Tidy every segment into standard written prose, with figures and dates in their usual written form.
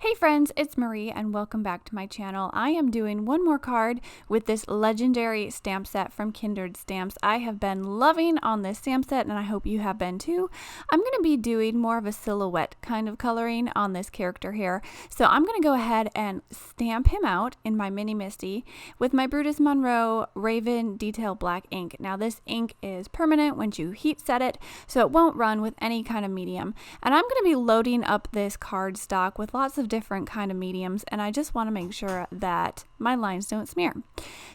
Hey friends, it's Marie and welcome back to my channel. I am doing one more card with this legendary stamp set from Kindred Stamps. I have been loving on this stamp set and I hope you have been too. I'm going to be doing more of a silhouette kind of coloring on this character here. So I'm going to go ahead and stamp him out in my mini MISTI with my Brutus Monroe Raven Detail Black ink. Now this ink is permanent once you heat set it, so it won't run with any kind of medium. And I'm going to be loading up this card stock with lots of different kind of mediums, and I just want to make sure that my lines don't smear.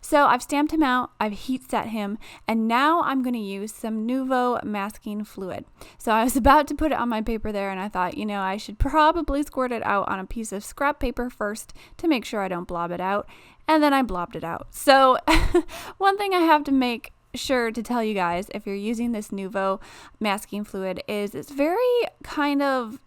So I've stamped him out, I've heat set him, and now I'm going to use some Nuvo masking fluid. So I was about to put it on my paper there, and I thought, you know, I should probably squirt it out on a piece of scrap paper first to make sure I don't blob it out, and then I blobbed it out. So one thing I have to make sure to tell you guys if you're using this Nuvo masking fluid is it's very kind of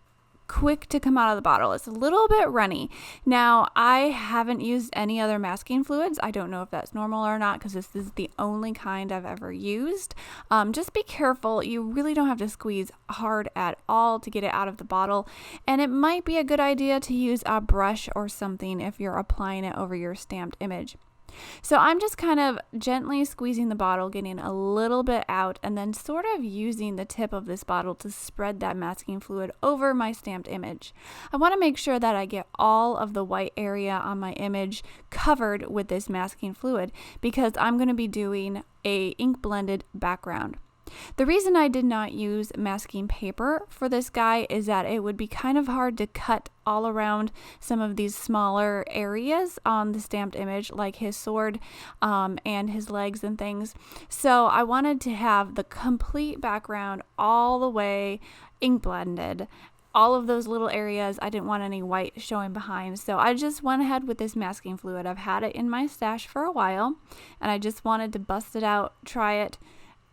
quick to come out of the bottle. It's a little bit runny. Now, I haven't used any other masking fluids. I don't know if that's normal or not because this is the only kind I've ever used. Just be careful. You really don't have to squeeze hard at all to get it out of the bottle. And it might be a good idea to use a brush or something if you're applying it over your stamped image. So I'm just kind of gently squeezing the bottle, getting a little bit out, and then sort of using the tip of this bottle to spread that masking fluid over my stamped image. I want to make sure that I get all of the white area on my image covered with this masking fluid because I'm going to be doing a ink blended background. The reason I did not use masking paper for this guy is that it would be kind of hard to cut all around some of these smaller areas on the stamped image, like his sword and his legs and things. So I wanted to have the complete background all the way ink blended. All of those little areas, I didn't want any white showing behind, so I just went ahead with this masking fluid. I've had it in my stash for a while, and I just wanted to bust it out, try it.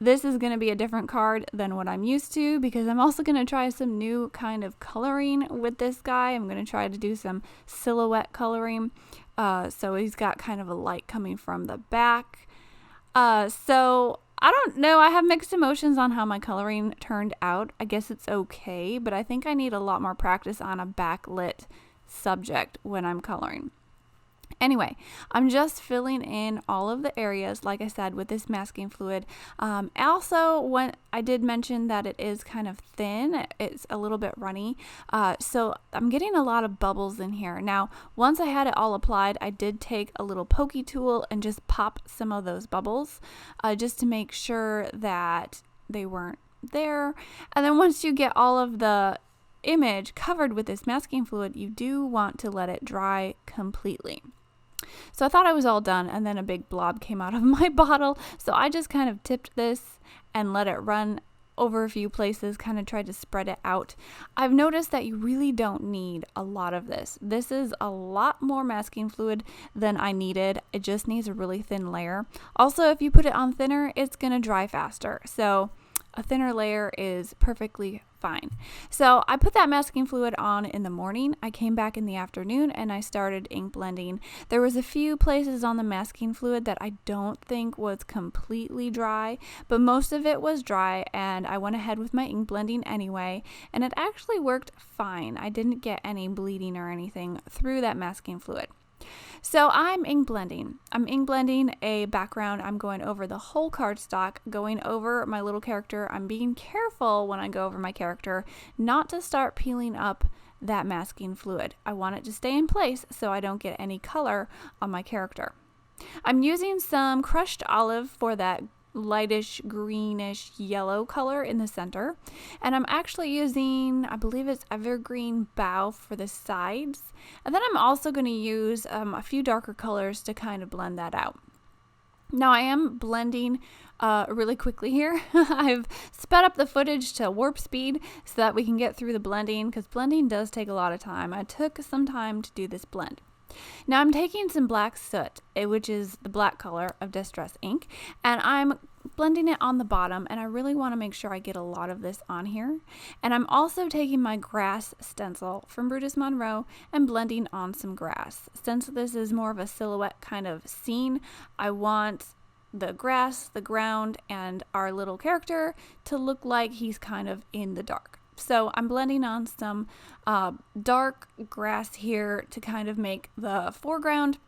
This is going to be a different card than what I'm used to because I'm also going to try some new kind of coloring with this guy. I'm going to try to do some silhouette coloring. So he's got kind of a light coming from the back. So I don't know. I have mixed emotions on how my coloring turned out. I guess it's okay, but I think I need a lot more practice on a backlit subject when I'm coloring. Anyway, I'm just filling in all of the areas, like I said, with this masking fluid. Also, when I did mention that it is kind of thin, it's a little bit runny. So I'm getting a lot of bubbles in here. Now, once I had it all applied, I did take a little pokey tool and just pop some of those bubbles just to make sure that they weren't there. And then once you get all of the image covered with this masking fluid, you do want to let it dry completely. So I thought I was all done, and then a big blob came out of my bottle, so I just kind of tipped this and let it run over a few places, kind of tried to spread it out. I've noticed that you really don't need a lot of this. This is a lot more masking fluid than I needed. It just needs a really thin layer. Also, if you put it on thinner, it's going to dry faster, so a thinner layer is perfectly fine. So I put that masking fluid on in the morning. I came back in the afternoon and I started ink blending. There was a few places on the masking fluid that I don't think was completely dry, but most of it was dry, and I went ahead with my ink blending anyway, and it actually worked fine. I didn't get any bleeding or anything through that masking fluid. So I'm ink blending. I'm ink blending a background. I'm going over the whole cardstock, going over my little character. I'm being careful when I go over my character not to start peeling up that masking fluid. I want it to stay in place so I don't get any color on my character. I'm using some crushed olive for that lightish greenish yellow color in the center, and I'm actually using, I believe it's Evergreen Bough for the sides, and then I'm also going to use a few darker colors to kind of blend that out. Now I am blending really quickly here. I've sped up the footage to warp speed so that we can get through the blending, because blending does take a lot of time. I took some time to do this blend. Now I'm taking some black soot, which is the black color of Distress ink, and I'm blending it on the bottom, and I really want to make sure I get a lot of this on here. And I'm also taking my grass stencil from Brutus Monroe and blending on some grass. Since this is more of a silhouette kind of scene, I want the grass, the ground, and our little character to look like he's kind of in the dark. So I'm blending on some dark grass here to kind of make the foreground.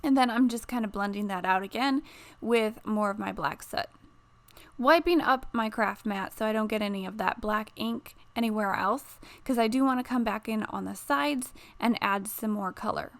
And then I'm just kind of blending that out again with more of my black soot. Wiping up my craft mat so I don't get any of that black ink anywhere else, because I do want to come back in on the sides and add some more color.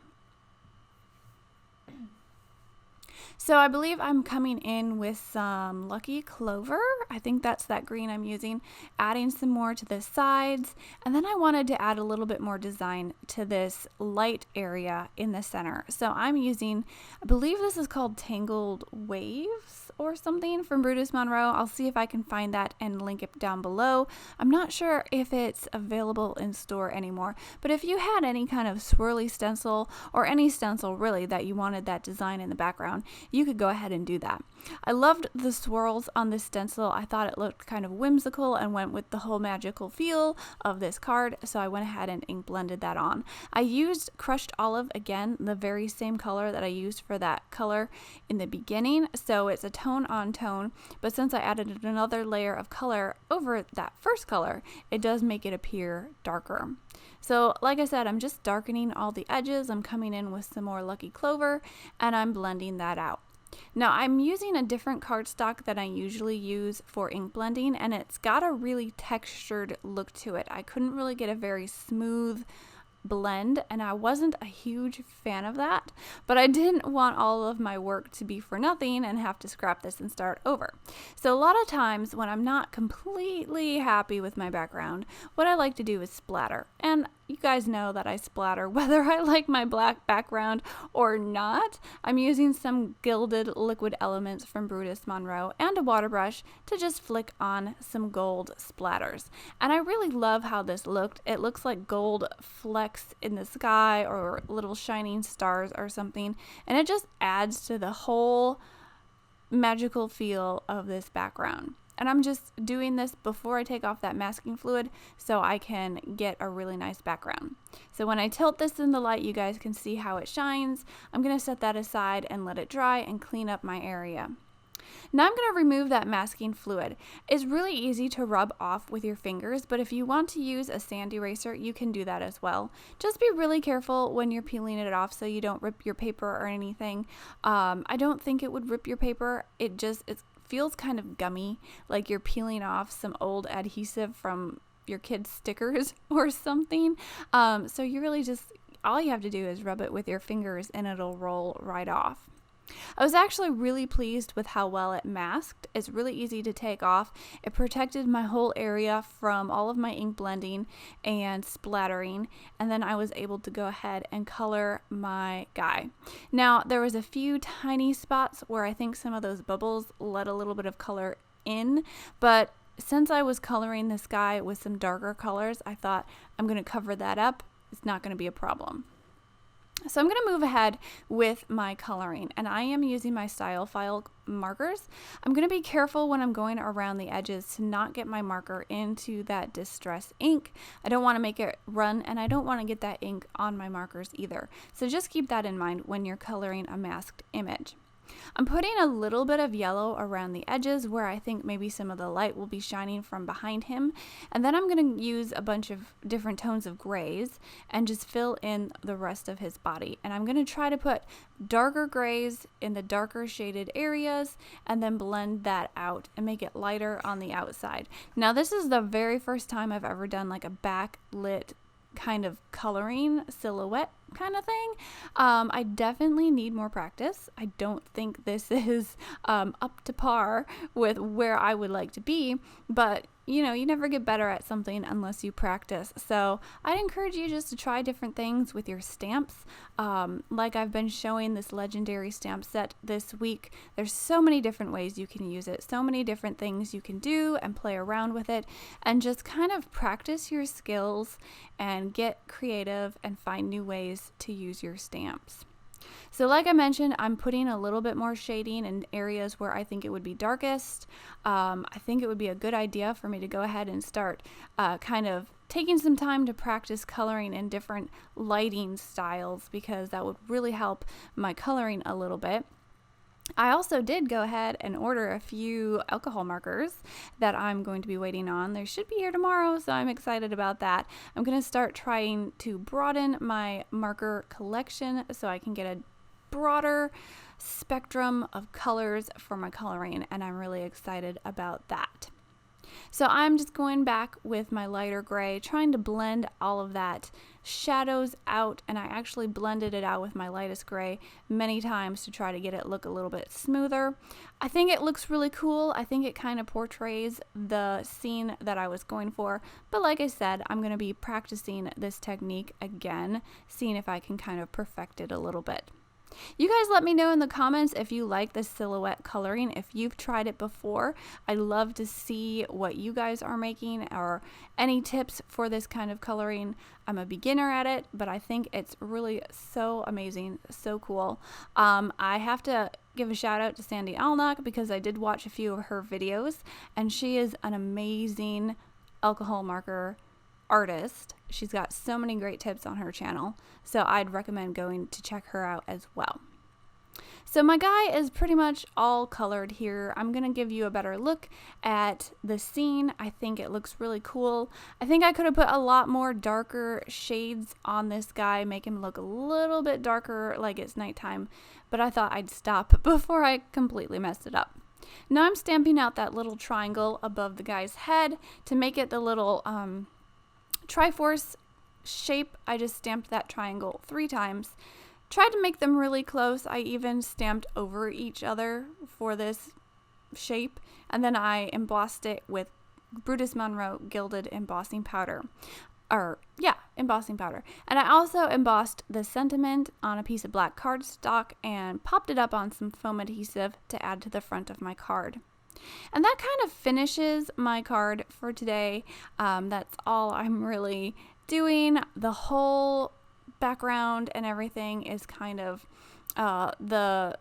So I believe I'm coming in with some Lucky Clover. I think that's that green I'm using, adding some more to the sides. And then I wanted to add a little bit more design to this light area in the center. So I'm using, I believe this is called Tangled Waves or something from Brutus Monroe. I'll see if I can find that and link it down below. I'm not sure if it's available in store anymore, but if you had any kind of swirly stencil or any stencil really that you wanted that design in the background, you could go ahead and do that. I loved the swirls on this stencil. I thought it looked kind of whimsical and went with the whole magical feel of this card, so I went ahead and ink blended that on. I used crushed olive again, the very same color that I used for that color in the beginning, so it's a tone on tone, but since I added another layer of color over that first color, it does make it appear darker. So like I said, I'm just darkening all the edges. I'm coming in with some more Lucky Clover and I'm blending that out. Now I'm using a different cardstock than I usually use for ink blending, and it's got a really textured look to it. I couldn't really get a very smooth blend, and I wasn't a huge fan of that, but I didn't want all of my work to be for nothing and have to scrap this and start over. So a lot of times when I'm not completely happy with my background, what I like to do is splatter, and you guys know that I splatter whether I like my black background or not. I'm using some gilded liquid elements from Brutus Monroe and a water brush to just flick on some gold splatters. And I really love how this looked. It looks like gold flecks in the sky or little shining stars or something. And it just adds to the whole magical feel of this background. And I'm just doing this before I take off that masking fluid so I can get a really nice background. So when I tilt this in the light, you guys can see how it shines. I'm going to set that aside and let it dry and clean up my area. Now I'm going to remove that masking fluid. It's really easy to rub off with your fingers, but if you want to use a sand eraser, you can do that as well. Just be really careful when you're peeling it off so you don't rip your paper or anything. I don't think it would rip your paper. It feels kind of gummy, like you're peeling off some old adhesive from your kids' stickers or something. So you really just, all you have to do is rub it with your fingers and it'll roll right off. I was actually really pleased with how well it masked. It's really easy to take off. It protected my whole area from all of my ink blending and splattering, and then I was able to go ahead and color my guy. Now there was a few tiny spots where I think some of those bubbles let a little bit of color in, but since I was coloring this guy with some darker colors, I thought I'm going to cover that up. It's not going to be a problem. So I'm going to move ahead with my coloring, and I am using my style file markers. I'm going to be careful when I'm going around the edges to not get my marker into that distress ink. I don't want to make it run, and I don't want to get that ink on my markers either. So just keep that in mind when you're coloring a masked image. I'm putting a little bit of yellow around the edges where I think maybe some of the light will be shining from behind him, and then I'm going to use a bunch of different tones of grays and just fill in the rest of his body. And I'm going to try to put darker grays in the darker shaded areas and then blend that out and make it lighter on the outside. Now this is the very first time I've ever done like a backlit kind of coloring silhouette kind of thing. I definitely need more practice. I don't think this is up to par with where I would like to be, but you know, you never get better at something unless you practice. So I'd encourage you just to try different things with your stamps. Like I've been showing this legendary stamp set this week. There's so many different ways you can use it, so many different things you can do and play around with it, and just kind of practice your skills and get creative and find new ways to use your stamps. So like I mentioned, I'm putting a little bit more shading in areas where I think it would be darkest. I think it would be a good idea for me to go ahead and start kind of taking some time to practice coloring in different lighting styles, because that would really help my coloring a little bit. I also did go ahead and order a few alcohol markers that I'm going to be waiting on. They should be here tomorrow, so I'm excited about that. I'm going to start trying to broaden my marker collection so I can get a broader spectrum of colors for my coloring, and I'm really excited about that. So I'm just going back with my lighter gray, trying to blend all of that shadows out, and I actually blended it out with my lightest gray many times to try to get it look a little bit smoother. I think it looks really cool. I think it kind of portrays the scene that I was going for, but like I said, I'm going to be practicing this technique again, seeing if I can kind of perfect it a little bit. You guys let me know in the comments if you like this silhouette coloring, if you've tried it before. I'd love to see what you guys are making or any tips for this kind of coloring. I'm a beginner at it, but I think it's really so amazing, so cool. I have to give a shout out to Sandy Alnock because I did watch a few of her videos, and she is an amazing alcohol marker artist. She's got so many great tips on her channel, so I'd recommend going to check her out as well. So my guy is pretty much all colored here. I'm gonna give you a better look at the scene. I think it looks really cool. I think I could have put a lot more darker shades on this guy, make him look a little bit darker like it's nighttime, but I thought I'd stop before I completely messed it up. Now I'm stamping out that little triangle above the guy's head to make it the little Triforce shape. I just stamped that triangle 3 times. Tried to make them really close. I even stamped over each other for this shape, and then I embossed it with Brutus Monroe gilded embossing powder. Embossing powder. And I also embossed the sentiment on a piece of black cardstock and popped it up on some foam adhesive to add to the front of my card. And that kind of finishes my card for today. That's all I'm really doing. The whole background and everything is kind of the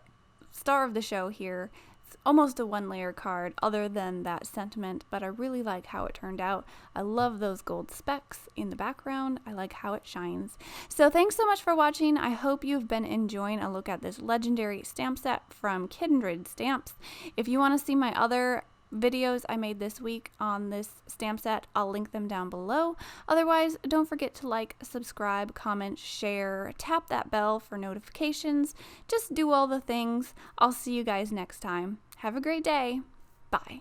star of the show here. It's almost a 1-layer card other than that sentiment, but I really like how it turned out. I love those gold specks in the background. I like how it shines. So thanks so much for watching. I hope you've been enjoying a look at this legendary stamp set from Kindred Stamps. If you want to see my other videos I made this week on this stamp set, I'll link them down below. Otherwise, don't forget to like, subscribe, comment, share, tap that bell for notifications. Just do all the things. I'll see you guys next time. Have a great day. Bye.